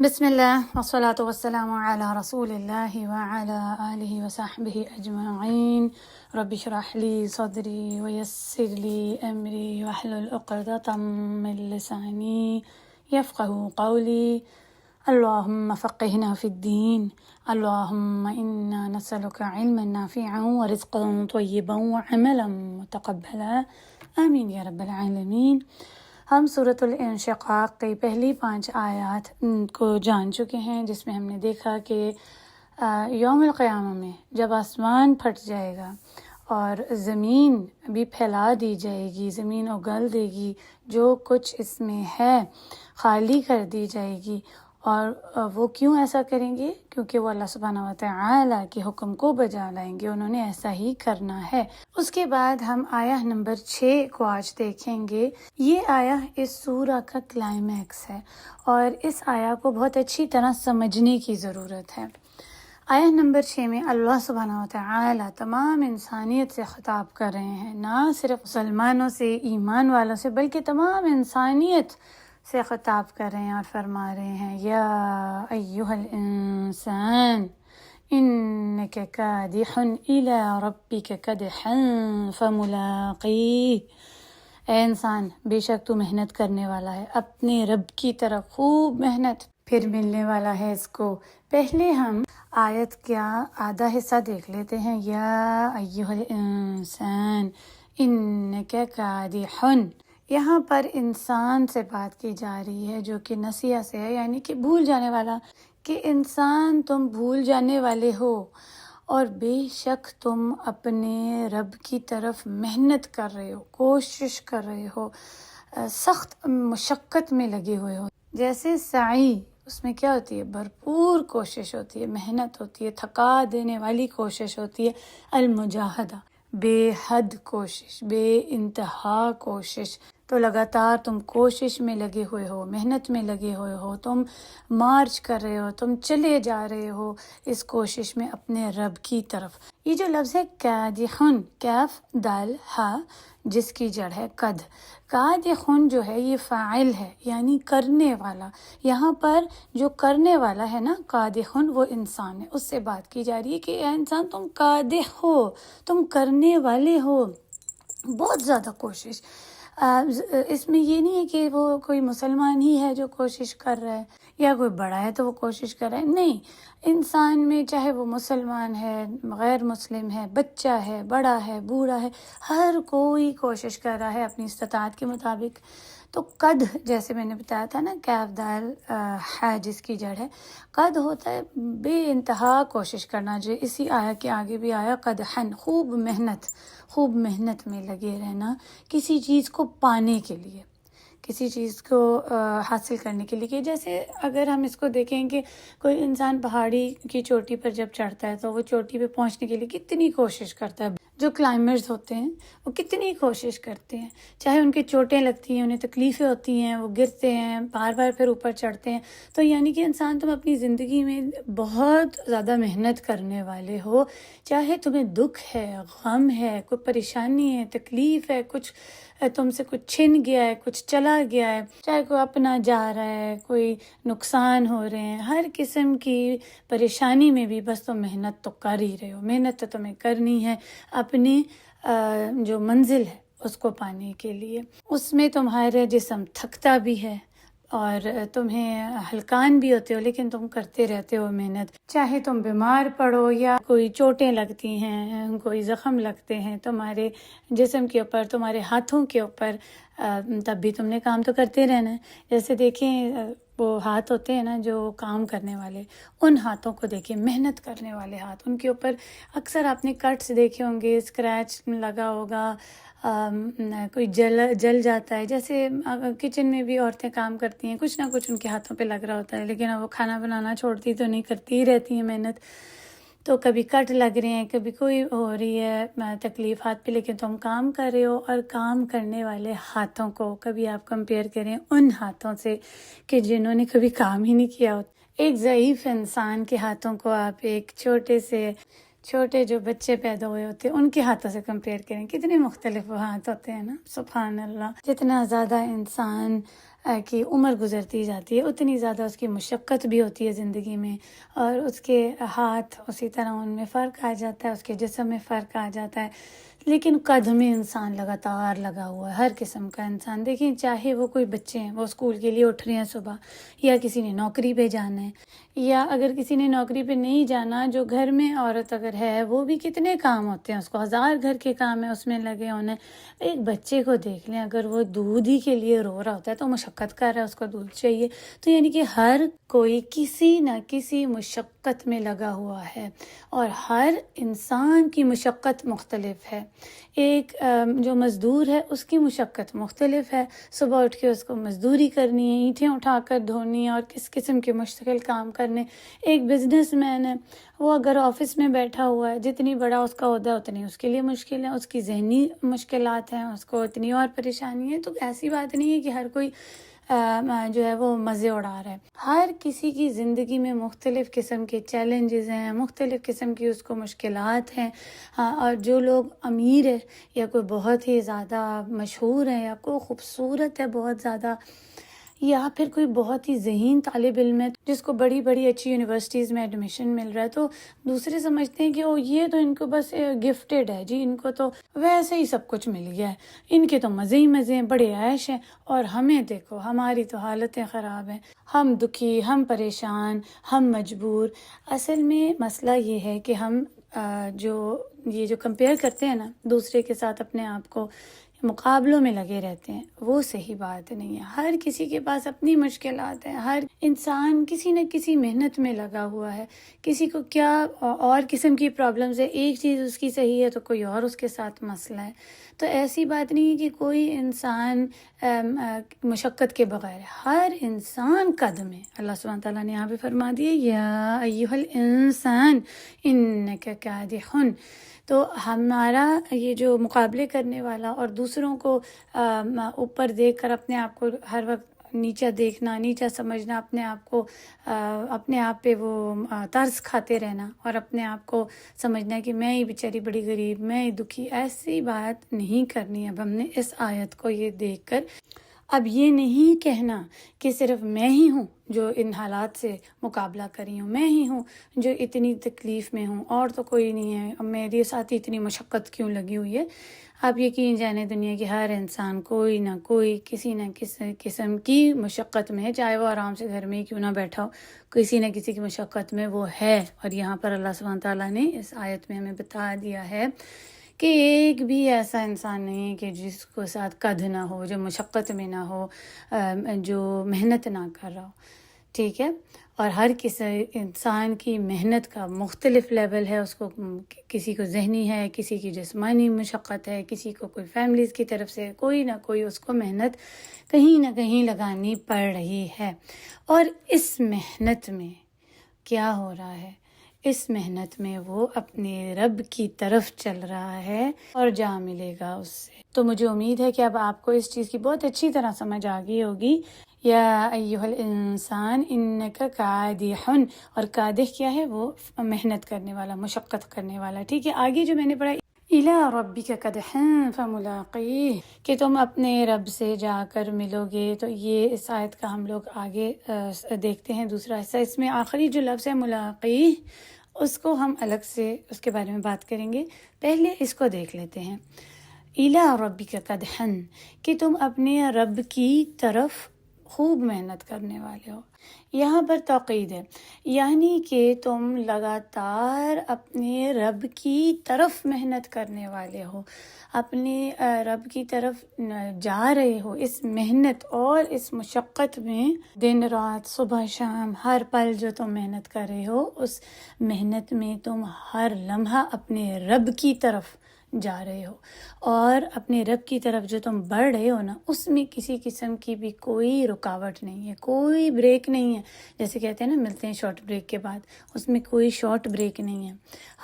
بسم اللہ والصلاة والسلام علی رسول اللہ وعلی آلہ وصحبہ اجمعین رب اشرح لی صدری ویسر لی امری واحلل عقدۃ من لسانی یفقہوا قولی اللہم فقہنا فی الدین اللہم انا نسألک علما نافعا ورزقا طیبا وعملا متقبلا آمین یا رب العالمین۔ ہم سورۃ الانشقاق کی پہلی 5 آیات کو جان چکے ہیں، جس میں ہم نے دیکھا کہ یوم القیامہ میں جب آسمان پھٹ جائے گا اور زمین بھی پھیلا دی جائے گی، زمین اگل دے گی، جو کچھ اس میں ہے خالی کر دی جائے گی۔ اور وہ کیوں ایسا کریں گے؟ کیونکہ وہ اللہ سبحانہ وتعالی کے حکم کو بجا لائیں گے، انہوں نے ایسا ہی کرنا ہے۔ اس کے بعد ہم آیہ نمبر 6 کو آج دیکھیں گے۔ یہ آیہ اس سورہ کا کلائمیکس ہے اور اس آیہ کو بہت اچھی طرح سمجھنے کی ضرورت ہے۔ آیہ نمبر 6 میں اللہ سبحانہ وتعالی تمام انسانیت سے خطاب کر رہے ہیں، نہ صرف مسلمانوں سے، ایمان والوں سے، بلکہ تمام انسانیت سے خطاب کر رہے ہیں اور فرما رہے ہیں یا ایھا الانسان انک کادح الی ربک کدحا فملاقیہ، اے انسان بے شک تو محنت کرنے والا ہے اپنے رب کی طرف، خوب محنت، پھر ملنے والا ہے اس کو۔ پہلے ہم آیت کا آدھا حصہ دیکھ لیتے ہیں، یا ایھا الانسان انک کادح۔ یہاں پر انسان سے بات کی جا رہی ہے جو کہ نسیہ سے ہے، یعنی کہ بھول جانے والا، کہ انسان تم بھول جانے والے ہو اور بے شک تم اپنے رب کی طرف محنت کر رہے ہو، کوشش کر رہے ہو، سخت مشقت میں لگے ہوئے ہو۔ جیسے سعی، اس میں کیا ہوتی ہے؟ بھرپور کوشش ہوتی ہے، محنت ہوتی ہے، تھکا دینے والی کوشش ہوتی ہے۔ المجاہدہ، بے حد کوشش، بے انتہا کوشش۔ تو لگاتار تم کوشش میں لگے ہوئے ہو، محنت میں لگے ہوئے ہو، تم مارچ کر رہے ہو، تم چلے جا رہے ہو اس کوشش میں اپنے رب کی طرف۔ یہ جو لفظ ہے کادحن، کیف دال ہا، جس کی جڑ ہے قد، کادحن جو ہے یہ فاعل ہے، یعنی کرنے والا۔ یہاں پر جو کرنے والا ہے نا کادحن، وہ انسان ہے، اس سے بات کی جا رہی ہے کہ اے انسان تم کادح ہو، تم کرنے والے ہو، بہت زیادہ کوشش۔ اس میں یہ نہیں ہے کہ وہ کوئی مسلمان ہی ہے جو کوشش کر رہا ہے یا کوئی بڑا ہے تو وہ کوشش کر رہا ہے، نہیں، انسان میں چاہے وہ مسلمان ہے، غیر مسلم ہے، بچہ ہے، بڑا ہے، بوڑھا ہے، ہر کوئی کوشش کر رہا ہے اپنی استطاعت کے مطابق۔ تو قد، جیسے میں نے بتایا تھا نا، کیف دال ہے جس کی جڑ ہے، قد ہوتا ہے بے انتہا کوشش کرنا، جو اسی آیا کے آگے بھی آیا قدحن، خوب محنت میں لگے رہنا کسی چیز کو پانے کے لیے، کسی چیز کو حاصل کرنے کے لیے۔ کہ جیسے اگر ہم اس کو دیکھیں کہ کوئی انسان پہاڑی کی چوٹی پر جب چڑھتا ہے تو وہ چوٹی پہ پہنچنے کے لیے کتنی کوشش کرتا ہے۔ جو کلائمبرز ہوتے ہیں وہ کتنی کوشش کرتے ہیں، چاہے ان کی چوٹیں لگتی ہیں، انہیں تکلیفیں ہوتی ہیں، وہ گرتے ہیں، بار بار پھر اوپر چڑھتے ہیں۔ تو یعنی کہ انسان، تم اپنی زندگی میں بہت زیادہ محنت کرنے والے ہو، چاہے تمہیں دکھ ہے، غم ہے، کوئی پریشانی ہے، تکلیف ہے، کچھ تم سے کچھ چھن گیا ہے، کچھ چلا گیا ہے، چاہے کوئی اپنا جا رہا ہے، کوئی نقصان ہو رہے ہیں، ہر قسم کی پریشانی میں بھی بس تم محنت تو کر ہی رہے ہو۔ محنت تو تمہیں کرنی ہے اپنی جو منزل ہے اس کو پانے کے لیے۔ اس میں تمہارا جسم تھکتا بھی ہے اور تمہیں ہلکان بھی ہوتے ہو، لیکن تم کرتے رہتے ہو محنت، چاہے تم بیمار پڑو یا کوئی چوٹیں لگتی ہیں، کوئی زخم لگتے ہیں تمہارے جسم کے اوپر، تمہارے ہاتھوں کے اوپر، تب بھی تم نے کام تو کرتے رہنا ہے۔ جیسے دیکھیں وہ ہاتھ ہوتے ہیں نا جو کام کرنے والے، ان ہاتھوں کو دیکھیں، محنت کرنے والے ہاتھ، ان کے اوپر اکثر آپ نے کٹس دیکھے ہوں گے، اسکریچ لگا ہوگا، کوئی جل جاتا ہے۔ جیسے کچن میں بھی عورتیں کام کرتی ہیں، کچھ نہ کچھ ان کے ہاتھوں پہ لگ رہا ہوتا ہے، لیکن وہ کھانا بنانا چھوڑتی تو نہیں، کرتی ہی رہتی ہیں محنت۔ تو کبھی کٹ لگ رہے ہیں، کبھی کوئی ہو رہی ہے تکلیف ہاتھ پہ، لیکن تم کام کر رہے ہو۔ اور کام کرنے والے ہاتھوں کو کبھی آپ کمپیئر کریں ان ہاتھوں سے کہ جنہوں نے کبھی کام ہی نہیں کیا ہوتا۔ ایک ضعیف انسان کے ہاتھوں کو آپ ایک چھوٹے جو بچے پیدا ہوئے ہوتے ہیں ان کے ہاتھوں سے کمپیئر کریں، کتنے مختلف وہ ہاتھ ہوتے ہیں نا، سبحان اللہ۔ جتنا زیادہ انسان کی عمر گزرتی جاتی ہے اتنی زیادہ اس کی مشقت بھی ہوتی ہے زندگی میں، اور اس کے ہاتھ اسی طرح ان میں فرق آ جاتا ہے، اس کے جسم میں فرق آ جاتا ہے۔ لیکن قدم میں انسان لگاتار لگا ہوا ہے، ہر قسم کا انسان، دیکھیں چاہے وہ کوئی بچے ہیں، وہ اسکول کے لیے اٹھ رہے ہیں صبح، یا کسی نے نوکری پہ جانا ہے، یا اگر کسی نے نوکری پہ نہیں جانا، جو گھر میں عورت اگر ہے وہ بھی کتنے کام ہوتے ہیں، اس کو ہزار گھر کے کام ہیں، اس میں لگے ہونے۔ ایک بچے کو دیکھ لیں، اگر وہ دودھ ہی کے لیے رو رہا ہوتا ہے تو مشقت کر رہا ہے، اس کو دودھ چاہیے، تو یعنی کہ ہر کوئی کسی نہ کسی مشقت میں لگا ہوا ہے، اور ہر انسان کی مشقت مختلف ہے۔ ایک جو مزدور ہے اس کی مشقت مختلف ہے، صبح اٹھ کے اس کو مزدوری کرنی ہے، اینٹیں اٹھا کر دھونی ہے، اور کس قسم کے مشتقل کام کرنے۔ ایک بزنس مین ہے، وہ اگر آفس میں بیٹھا ہوا ہے، جتنی بڑا اس کا عہدہ اتنی اس کے لیے مشکل ہے، اس کی ذہنی مشکلات ہیں، اس کو اتنی اور پریشانی ہے۔ تو ایسی بات نہیں ہے کہ ہر کوئی جو ہے وہ مزے اڑا رہا ہے۔ ہر کسی کی زندگی میں مختلف قسم کے چیلنجز ہیں، مختلف قسم کی اس کو مشکلات ہیں، اور جو لوگ امیر ہے، یا کوئی بہت ہی زیادہ مشہور ہے، یا کوئی خوبصورت ہے بہت زیادہ، یا پھر کوئی بہت ہی ذہین طالب علم ہے جس کو بڑی بڑی اچھی یونیورسٹیز میں ایڈمیشن مل رہا ہے، تو دوسرے سمجھتے ہیں کہ یہ تو ان کو بس گفٹڈ ہے جی، ان کو تو ویسے ہی سب کچھ مل گیا ہے، ان کے تو مزے ہی مزے ہیں، بڑے عیش ہیں، اور ہمیں دیکھو ہماری تو حالتیں خراب ہیں، ہم دکھی، ہم پریشان، ہم مجبور۔ اصل میں مسئلہ یہ ہے کہ ہم جو کمپیئر کرتے ہیں نا دوسرے کے ساتھ، اپنے آپ کو مقابلوں میں لگے رہتے ہیں، وہ صحیح بات نہیں ہے۔ ہر کسی کے پاس اپنی مشکلات ہیں، ہر انسان کسی نہ کسی محنت میں لگا ہوا ہے، کسی کو کیا اور قسم کی پرابلمز ہے، ایک چیز اس کی صحیح ہے تو کوئی اور اس کے ساتھ مسئلہ ہے۔ تو ایسی بات نہیں ہے کہ کوئی انسان مشقت کے بغیر ہے، ہر انسان قدم ہے۔ اللہ سبحانہ تعالیٰ نے یہاں پہ فرما دیا یا ایھا الانسان انک کادح۔ تو ہمارا یہ جو مقابلے کرنے والا اور دوسروں کو اوپر دیکھ کر اپنے آپ کو ہر وقت نیچا دیکھنا، نیچا سمجھنا، اپنے آپ کو اپنے آپ پہ وہ ترس کھاتے رہنا، اور اپنے آپ کو سمجھنا کہ میں ہی بیچاری بڑی غریب، میں ہی دکھی، ایسی بات نہیں کرنی۔ اب ہم نے اس آیت کو یہ دیکھ کر اب یہ نہیں کہنا کہ صرف میں ہی ہوں جو ان حالات سے مقابلہ کری ہوں، میں ہی ہوں جو اتنی تکلیف میں ہوں، اور تو کوئی نہیں ہے، اب میرے ساتھ اتنی مشقت کیوں لگی ہوئی ہے۔ آپ یقین جانے دنیا کے ہر انسان کوئی نہ کوئی کسی نہ کسی قسم کی مشقت میں ہے، چاہے وہ آرام سے گھر میں ہی کیوں نہ بیٹھا ہو، کسی نہ کسی کی مشقت میں وہ ہے۔ اور یہاں پر اللہ سبحانہ تعالیٰ نے اس آیت میں ہمیں بتا دیا ہے کہ ایک بھی ایسا انسان نہیں ہے کہ جس کو ساتھ قد نہ ہو، جو مشقت میں نہ ہو، جو محنت نہ کر رہا ہو، ٹھیک ہے۔ اور ہر کسی انسان کی محنت کا مختلف لیول ہے، اس کو کسی کو ذہنی ہے، کسی کی جسمانی مشقت ہے، کسی کو کوئی فیملیز کی طرف سے کوئی نہ کوئی اس کو محنت کہیں نہ کہیں لگانی پڑ رہی ہے۔ اور اس محنت میں کیا ہو رہا ہے؟ اس محنت میں وہ اپنے رب کی طرف چل رہا ہے اور جا ملے گا اس سے۔ تو مجھے امید ہے کہ اب آپ کو اس چیز کی بہت اچھی طرح سمجھ آ گئی ہوگی۔ یا ایھا الانسان انک کادح، اور کادح کیا ہے؟ وہ محنت کرنے والا، مشقت کرنے والا، ٹھیک ہے۔ آگے جو میں نے پڑھا الی ربک کدحا فملاقیہ، کہ تم اپنے رب سے جا کر ملو گے، تو یہ اس آیت کا ہم لوگ آگے دیکھتے ہیں دوسرا حصہ۔ اس میں آخری جو لفظ ہے ملاقیہ، اس کو ہم الگ سے اس کے بارے میں بات کریں گے، پہلے اس کو دیکھ لیتے ہیں۔ الی ربک کدحا، کہ تم اپنے رب کی طرف خوب محنت کرنے والے ہو۔ یہاں پر توقید ہے، یعنی کہ تم لگاتار اپنے رب کی طرف محنت کرنے والے ہو، اپنے رب کی طرف جا رہے ہو۔ اس محنت اور اس مشقت میں دن رات، صبح شام، ہر پل جو تم محنت کر رہے ہو، اس محنت میں تم ہر لمحہ اپنے رب کی طرف جا رہے ہو، اور اپنے رب کی طرف جو تم بڑھ رہے ہو نا، اس میں کسی قسم کی بھی کوئی رکاوٹ نہیں ہے، کوئی بریک نہیں ہے۔ جیسے کہتے ہیں نا ملتے ہیں شارٹ بریک کے بعد، اس میں کوئی شارٹ بریک نہیں ہے۔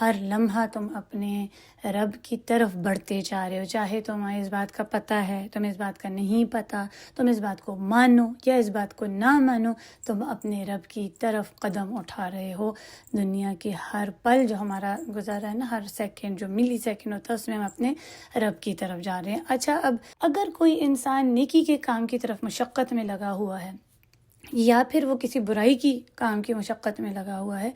ہر لمحہ تم اپنے رب کی طرف بڑھتے جا رہے ہو، چاہے تمہیں اس بات کا پتہ ہے، تمہیں اس بات کا نہیں پتہ، تم اس بات کو مانو یا اس بات کو نہ مانو، تم اپنے رب کی طرف قدم اٹھا رہے ہو۔ دنیا کے ہر پل جو ہمارا گزارا ہے نا، ہر سیکنڈ جو ملی سیکنڈ ہوتا ہے، اس میں ہم اپنے رب کی طرف جا رہے ہیں۔ اچھا، اب اگر کوئی انسان نیکی کے کام کی طرف مشقت میں لگا ہوا ہے یا پھر وہ کسی برائی کی کام کی مشقت میں لگا ہوا ہے،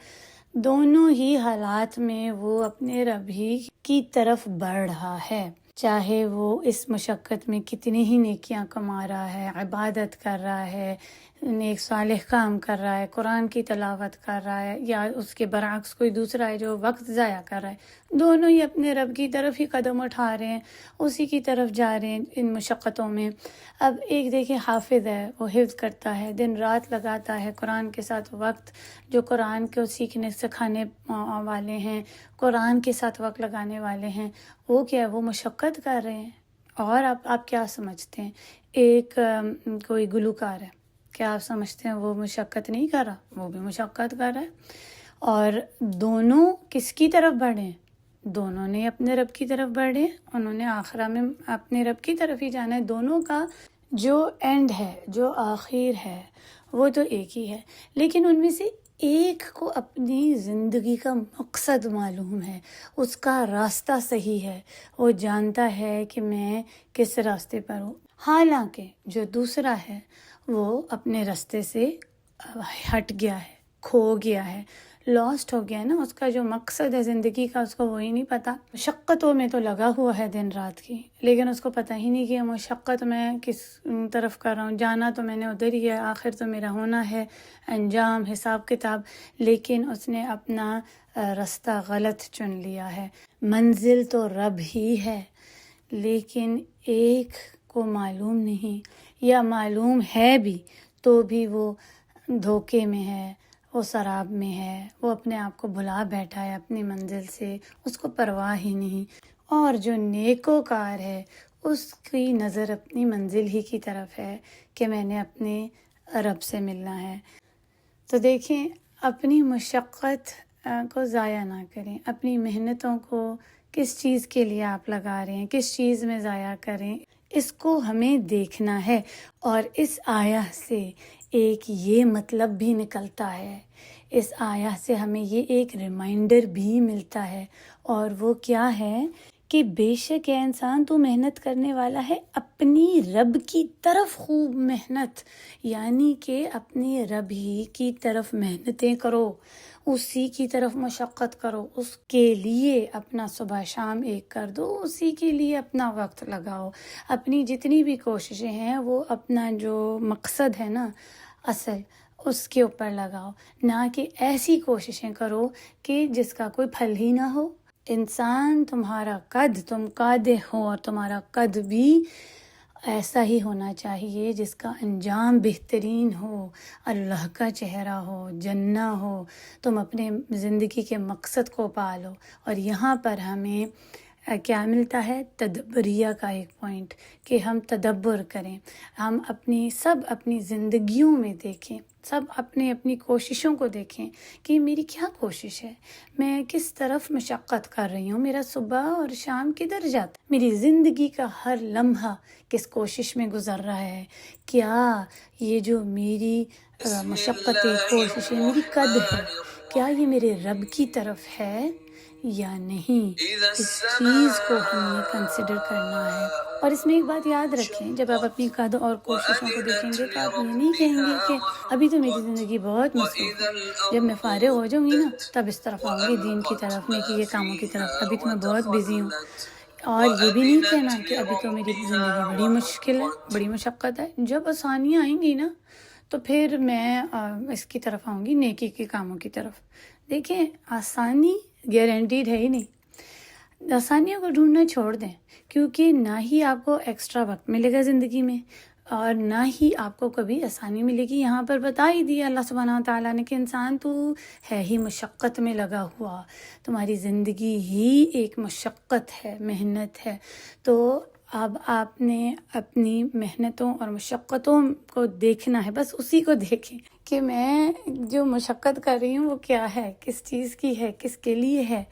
دونوں ہی حالات میں وہ اپنے رب ہی کی طرف بڑھ رہا ہے، چاہے وہ اس مشقت میں کتنی ہی نیکیاں کما رہا ہے، عبادت کر رہا ہے، نیک صالح کام کر رہا ہے، قرآن کی تلاوت کر رہا ہے، یا اس کے برعکس کوئی دوسرا ہے جو وقت ضائع کر رہا ہے، دونوں ہی اپنے رب کی طرف ہی قدم اٹھا رہے ہیں، اسی کی طرف جا رہے ہیں ان مشقتوں میں۔ اب ایک دیکھیں حافظ ہے، وہ حفظ کرتا ہے، دن رات لگاتا ہے قرآن کے ساتھ وقت، جو قرآن کو سیکھنے سکھانے والے ہیں، قرآن کے ساتھ وقت لگانے والے ہیں، وہ کیا ہے، وہ مشقت کر رہے ہیں۔ اور آپ کیا سمجھتے ہیں، ایک کوئی گلوکار ہے، کیا آپ سمجھتے ہیں وہ مشقت نہیں کر رہا؟ وہ بھی مشقت کر رہا ہے۔ اور دونوں کس کی طرف بڑھے ہیں؟ دونوں نے اپنے رب کی طرف بڑھے، انہوں نے آخرہ میں اپنے رب کی طرف ہی جانا ہے۔ دونوں کا جو اینڈ ہے، جو آخر ہے، وہ تو ایک ہی ہے، لیکن ان میں سے ایک کو اپنی زندگی کا مقصد معلوم ہے، اس کا راستہ صحیح ہے، وہ جانتا ہے کہ میں کس راستے پر ہوں، حالانکہ جو دوسرا ہے وہ اپنے راستے سے ہٹ گیا ہے، کھو گیا ہے، لاسٹ ہو گیا ہے نا، اس کا جو مقصد ہے زندگی کا اس کو وہی نہیں پتہ۔ مشقتوں میں تو لگا ہوا ہے دن رات کی، لیکن اس کو پتہ ہی نہیں کہ مشقت میں کس طرف کر رہا ہوں، جانا تو میں نے ادھر ہی ہے، آخر تو میرا ہونا ہے، انجام حساب کتاب، لیکن اس نے اپنا راستہ غلط چن لیا ہے۔ منزل تو رب ہی ہے، لیکن ایک کو معلوم نہیں، یا معلوم ہے بھی تو بھی وہ دھوکے میں ہے، وہ سراب میں ہے، وہ اپنے آپ کو بھلا بیٹھا ہے اپنی منزل سے، اس کو پرواہ ہی نہیں۔ اور جو نیکوکار ہے اس کی نظر اپنی منزل ہی کی طرف ہے کہ میں نے اپنے رب سے ملنا ہے۔ تو دیکھیں، اپنی مشقت کو ضائع نہ کریں، اپنی محنتوں کو کس چیز کے لیے آپ لگا رہے ہیں، کس چیز میں ضائع کریں، اس کو ہمیں دیکھنا ہے۔ اور اس آیہ سے ایک یہ مطلب بھی نکلتا ہے، اس آیہ سے ہمیں یہ ایک ریمائنڈر بھی ملتا ہے، اور وہ کیا ہے کہ بے شک ہے انسان تو محنت کرنے والا ہے، اپنی رب کی طرف خوب محنت، یعنی کہ اپنے رب ہی کی طرف محنتیں کرو، اسی کی طرف مشقت کرو، اس کے لیے اپنا صبح شام ایک کر دو، اسی کے لیے اپنا وقت لگاؤ، اپنی جتنی بھی کوششیں ہیں وہ اپنا جو مقصد ہے نا اصل، اس کے اوپر لگاؤ، نہ کہ ایسی کوششیں کرو کہ جس کا کوئی پھل ہی نہ ہو۔ انسان تمہارا قد، تم قادر ہو، اور تمہارا قد بھی ایسا ہی ہونا چاہیے جس کا انجام بہترین ہو، اللہ کا چہرہ ہو، جنہ ہو، تم اپنے زندگی کے مقصد کو پالو۔ اور یہاں پر ہمیں کیا ملتا ہے؟ تدبریہ کا ایک پوائنٹ، کہ ہم تدبر کریں، ہم اپنی زندگیوں میں دیکھیں، سب اپنی کوششوں کو دیکھیں کہ میری کیا کوشش ہے، میں کس طرف مشقت کر رہی ہوں، میرا صبح اور شام کدھر جاتا ہے، میری زندگی کا ہر لمحہ کس کوشش میں گزر رہا ہے، کیا یہ جو میری مشقتیں، کوششیں، میری قد ہے، کیا یہ میرے رب کی طرف ہے یا نہیں، اس چیز کو ہم نے کنسیڈر کرنا ہے۔ اور اس میں ایک بات یاد رکھیں، جب آپ اپنی قد اور کوششوں کو دیکھیں گے تو آپ یہ نہیں کہیں گے کہ ابھی تو میری زندگی بہت مصروف ہے، جب میں فارغ ہو جاؤں گی نا تب اس طرف آؤں گی، دین کی طرف، نیکی کے کاموں کی طرف، ابھی تو میں بہت بزی ہوں۔ اور یہ بھی نہیں کہنا کہ ابھی تو میری زندگی بڑی مشکل ہے، بڑی مشقت ہے، جب آسانیاں آئیں گی نا تو پھر میں اس کی طرف آؤں گی، نیکی کے کاموں کی طرف۔ دیکھیں، آسانی گارنٹیڈ ہے ہی نہیں، آسانیوں کو ڈھونڈنا چھوڑ دیں، کیونکہ نہ ہی آپ کو ایکسٹرا وقت ملے گا زندگی میں، اور نہ ہی آپ کو کبھی آسانی ملے گی۔ یہاں پر بتا ہی دیا اللہ سبحانہ و تعالیٰ نے کہ انسان تو ہے ہی مشقت میں لگا ہوا، تمہاری زندگی ہی ایک مشقت ہے، محنت ہے۔ تو اب آپ نے اپنی محنتوں اور مشقتوں کو دیکھنا ہے، بس اسی کو دیکھیں کہ میں جو مشقت کر رہی ہوں وہ کیا ہے، کس چیز کی ہے، کس کے لیے ہے،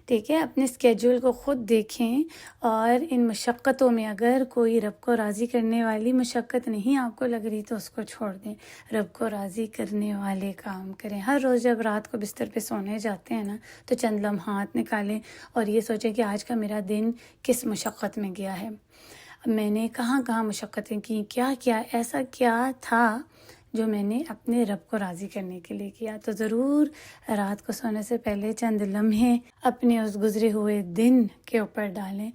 ٹھیک ہے، اپنے اسکیجول کو خود دیکھیں، اور ان مشقتوں میں اگر کوئی رب کو راضی کرنے والی مشقت نہیں آپ کو لگ رہی تو اس کو چھوڑ دیں، رب کو راضی کرنے والے کام کریں۔ ہر روز جب رات کو بستر پہ سونے جاتے ہیں نا تو چند لمحات نکالیں اور یہ سوچیں کہ آج کا میرا دن کس مشقت میں گیا ہے، میں نے کہاں کہاں مشقتیں کی، کیا کیا ایسا کیا تھا جو میں نے اپنے رب کو راضی کرنے کے لیے کیا۔ تو ضرور رات کو سونے سے پہلے چند لمحے اپنے اس گزرے ہوئے دن کے اوپر ڈالیں۔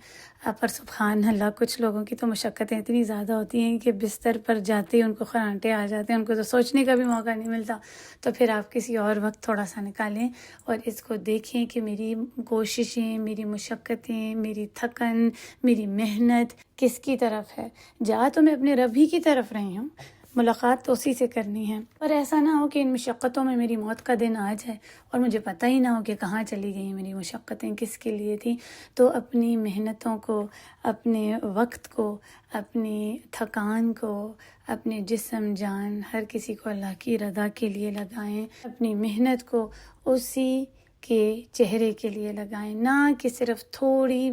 پر سبحان اللہ، کچھ لوگوں کی تو مشقتیں اتنی زیادہ ہوتی ہیں کہ بستر پر جاتے ہی ان کو خرانٹے آ جاتے ہیں، ان کو تو سوچنے کا بھی موقع نہیں ملتا۔ تو پھر آپ کسی اور وقت تھوڑا سا نکالیں اور اس کو دیکھیں کہ میری کوششیں، میری مشقتیں، میری تھکن، میری محنت کس کی طرف ہے۔ جا تو میں اپنے رب ہی کی طرف رہی ہوں، ملاقات تو اسی سے کرنی ہے، پر ایسا نہ ہو کہ ان مشقتوں میں میری موت کا دن آ جائے اور مجھے پتہ ہی نہ ہو کہ کہاں چلی گئی میری مشقتیں، کس کے لیے تھیں۔ تو اپنی محنتوں کو، اپنے وقت کو، اپنی تھکان کو، اپنے جسم جان ہر کسی کو اللہ کی رضا کے لیے لگائیں، اپنی محنت کو اسی کے چہرے کے لیے لگائیں، نہ کہ صرف تھوڑی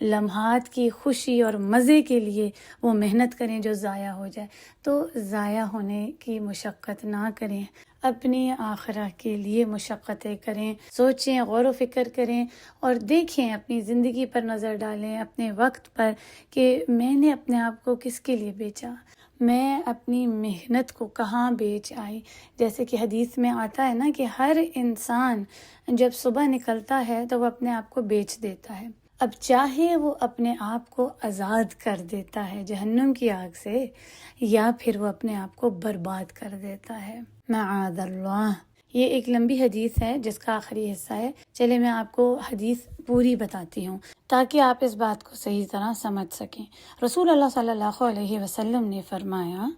لمحات کی خوشی اور مزے کے لیے وہ محنت کریں جو ضائع ہو جائے۔ تو ضائع ہونے کی مشقت نہ کریں، اپنی آخرت کے لیے مشقتیں کریں، سوچیں، غور و فکر کریں اور دیکھیں، اپنی زندگی پر نظر ڈالیں، اپنے وقت پر، کہ میں نے اپنے آپ کو کس کے لیے بیچا، میں اپنی محنت کو کہاں بیچ آئی۔ جیسے کہ حدیث میں آتا ہے نا کہ ہر انسان جب صبح نکلتا ہے تو وہ اپنے آپ کو بیچ دیتا ہے، اب چاہے وہ اپنے آپ کو آزاد کر دیتا ہے جہنم کی آگ سے، یا پھر وہ اپنے آپ کو برباد کر دیتا ہے، معاذ اللہ۔ یہ ایک لمبی حدیث ہے جس کا آخری حصہ ہے، چلے میں آپ کو حدیث پوری بتاتی ہوں تاکہ آپ اس بات کو صحیح طرح سمجھ سکیں۔ رسول اللہ صلی اللہ علیہ وسلم نے فرمایا،